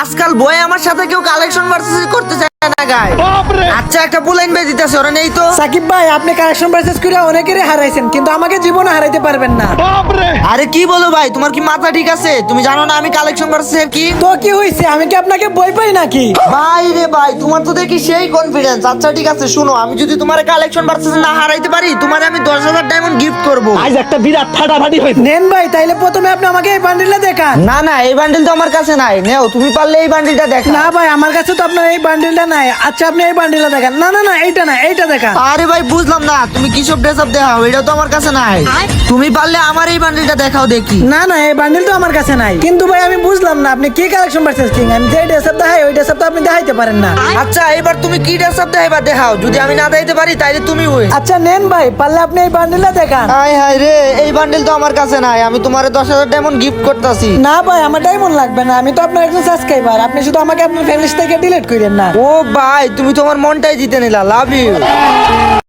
আজকাল বই আমার সাথে কেউ কালেকশন ভার্সেস করতে চায় না গায়। আচ্ছা একটা বুলাইন বে দিতেছে ওরা নেই তো। সাকিব ভাই আপনি কালেকশন ভার্সেস করে অনেকেরই হারাইছেন, কিন্তু আমাকে জীবনে হারাইতে পারবেন না। আরে কি বলো ভাই, তোমার কি মাথা ঠিক আছে? তুমি জানো না আমি কালেকশন ভার্সেস কি? তো কি হয়েছে, আমি কি আপনাকে বই পাই নাকি? ভাই রে ভাই, তোমার তো দেখি সেই কনফিডেন্স। আচ্ছা ঠিক আছে শুনো, আমি যদি তোমার কালেকশন ভার্সেস না হারাইতে পারি, তোমার আমি 10,000 ডায়মন্ড গিফট করব। আজ একটা বিরাট ফাটাফাটি হয়েছে। নেন ভাই, তাইলে প্রথমে আপনি আমাকে এই বান্ডিলটা দেখান। না না, এই বান্ডিল তো আমার কাছে নাই। নেও, তুমি পারলে এই বান্ডিলটা দেখো। না ভাই, আমার কাছে তো আপনার এই বান্ডিলটা নাই। আচ্ছা আপনি এই বান্ডিলটা দেখান। না না না, এইটা না, এইটা দেখান। আরে ভাই বুঝলাম না, তুমি কি সব ড্রেস আপ দেখাও? এটা তো আমার কাছে নাই। তুমি পারলে আমার এই বান্ডিলটা দেখাও দেখি। না না, এই বান্ডিল তো আমার কাছে নাই। কিন্তু ভাই আমি বুঝলাম না, আপনি কি কালেকশন ভার্সেস কিং? আমি যে ড্রেস আপ দেখাই ওই ড্রেস আপ তো আপনি দেখাইতে পারেন না। আচ্ছা এবার তুমি কি ড্রেস আপ দেখাইবা দেখাও। যদি আমি না দেখাইতে পারি তাইলে তুমি উইন। আচ্ছা নেন ভাই, পারলে আপনি এই বান্ডিলটা দেখান। হাই হাই রে, এই বান্ডিল তো আমার কাছে নাই। আমি তোমারে 10,000 ডায়মন্ড গিফট করতেছি। না ভাই, আমার ডায়মন্ড লাগবে না। আমি তো আপনার একজন সাবস্ক্রাইবার। আপনি শুধু আমাকে আপনার ফ্যামিলি থেকে ডিলিট করেন না। ও ভাই, তুমি তোমার মনটাই জিতে নিলা। Love you.